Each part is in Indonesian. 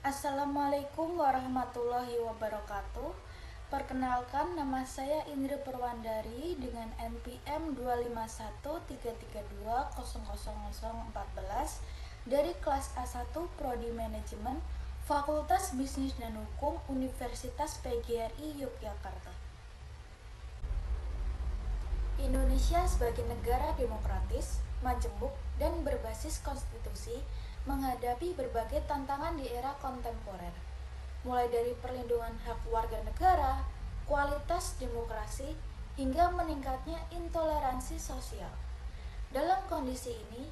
Assalamualaikum warahmatullahi wabarakatuh. Perkenalkan, nama saya Indri Perwandari dengan NPM 25133200014 dari kelas A1 Prodi Manajemen Fakultas Bisnis dan Hukum Universitas PGRI Yogyakarta. Indonesia sebagai negara demokratis, majemuk, dan berbasis konstitusi menghadapi berbagai tantangan di era kontemporer, mulai dari perlindungan hak warga negara, kualitas demokrasi, hingga meningkatnya intoleransi sosial. Dalam kondisi ini,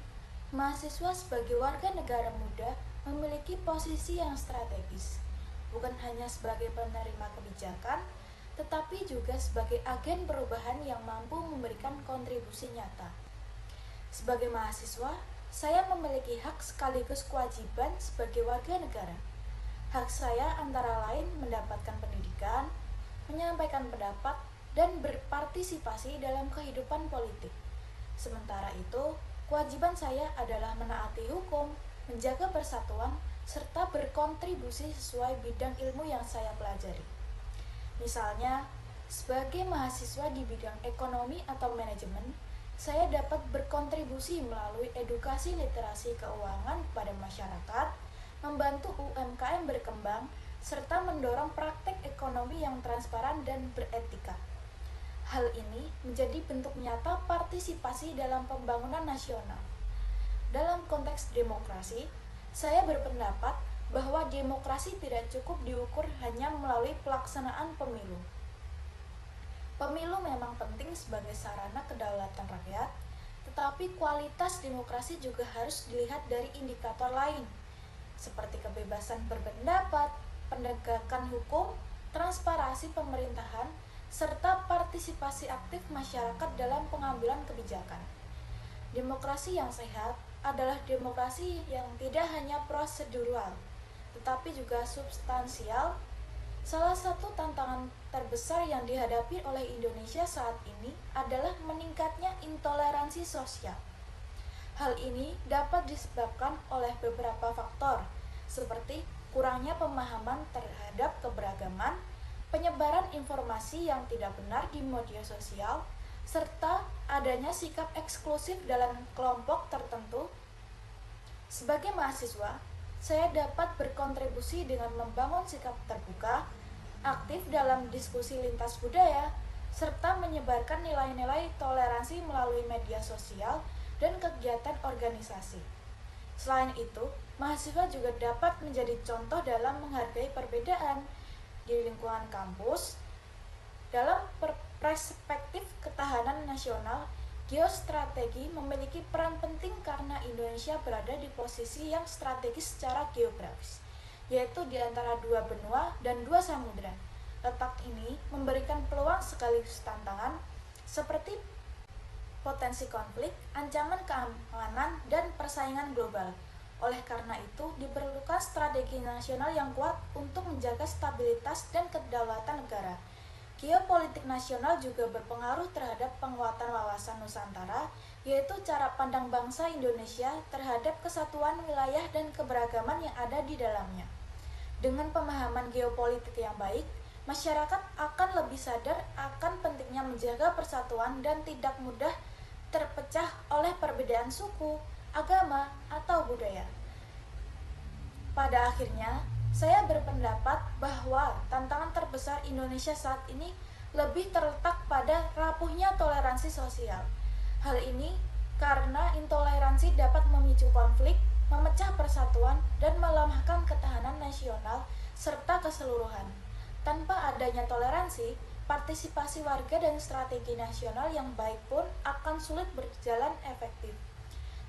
mahasiswa sebagai warga negara muda memiliki posisi yang strategis, bukan hanya sebagai penerima kebijakan, tetapi juga sebagai agen perubahan yang mampu memberikan kontribusi nyata. Sebagai mahasiswa, saya memiliki hak sekaligus kewajiban sebagai warga negara. Hak saya antara lain mendapatkan pendidikan, menyampaikan pendapat, dan berpartisipasi dalam kehidupan politik. Sementara itu, kewajiban saya adalah menaati hukum, menjaga persatuan, serta berkontribusi sesuai bidang ilmu yang saya pelajari. Misalnya, sebagai mahasiswa di bidang ekonomi atau manajemen, saya dapat berkontribusi melalui edukasi literasi keuangan pada masyarakat, membantu UMKM berkembang, serta mendorong praktek ekonomi yang transparan dan beretika. Hal ini menjadi bentuk nyata partisipasi dalam pembangunan nasional. Dalam konteks demokrasi, saya berpendapat bahwa demokrasi tidak cukup diukur hanya melalui pelaksanaan pemilu. Pemilu memang penting sebagai sarana kedaulatan rakyat, tetapi kualitas demokrasi juga harus dilihat dari indikator lain, seperti kebebasan berpendapat, penegakan hukum, transparansi pemerintahan, serta partisipasi aktif masyarakat dalam pengambilan kebijakan. Demokrasi yang sehat adalah demokrasi yang tidak hanya prosedural, tetapi juga substansial. Salah satu tantangan terbesar yang dihadapi oleh Indonesia saat ini adalah meningkatnya intoleransi sosial. Hal ini dapat disebabkan oleh beberapa faktor, seperti kurangnya pemahaman terhadap keberagaman, penyebaran informasi yang tidak benar di media sosial, serta adanya sikap eksklusif dalam kelompok tertentu. Sebagai mahasiswa, saya dapat berkontribusi dengan membangun sikap terbuka, aktif dalam diskusi lintas budaya, serta menyebarkan nilai-nilai toleransi melalui media sosial dan kegiatan organisasi. Selain itu, mahasiswa juga dapat menjadi contoh dalam menghargai perbedaan di lingkungan kampus. Dalam perspektif ketahanan nasional, geostrategi memiliki peran penting karena Indonesia berada di posisi yang strategis secara geografis, yaitu di antara dua benua dan dua samudera. Letak ini memberikan peluang sekaligus tantangan, seperti potensi konflik, ancaman keamanan, dan persaingan global. Oleh karena itu, diperlukan strategi nasional yang kuat untuk menjaga stabilitas dan kedaulatan negara. Geopolitik nasional juga berpengaruh terhadap penguatan wawasan Nusantara, yaitu cara pandang bangsa Indonesia terhadap kesatuan wilayah dan keberagaman yang ada di dalamnya. Dengan pemahaman geopolitik yang baik, masyarakat akan lebih sadar akan pentingnya menjaga persatuan dan tidak mudah terpecah oleh perbedaan suku, agama, atau budaya. Pada akhirnya, saya berpendapat bahwa tantangan terbesar Indonesia saat ini lebih terletak pada rapuhnya toleransi sosial. Hal ini karena intoleransi dapat memicu konflik, memecah persatuan, dan melemahkan ketahanan nasional serta keseluruhan. Tanpa adanya toleransi, partisipasi warga dan strategi nasional yang baik pun akan sulit berjalan efektif.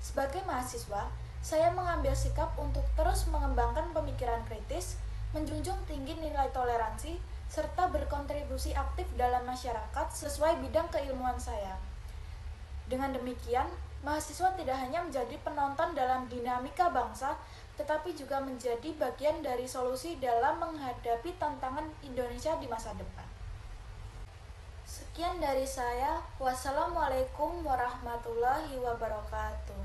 Sebagai mahasiswa, saya mengambil sikap untuk terus mengembangkan pemikiran kritis, menjunjung tinggi nilai toleransi, serta berkontribusi aktif dalam masyarakat sesuai bidang keilmuan saya. Dengan demikian, mahasiswa tidak hanya menjadi penonton dalam dinamika bangsa, tetapi juga menjadi bagian dari solusi dalam menghadapi tantangan Indonesia di masa depan. Sekian dari saya. Wassalamualaikum warahmatullahi wabarakatuh.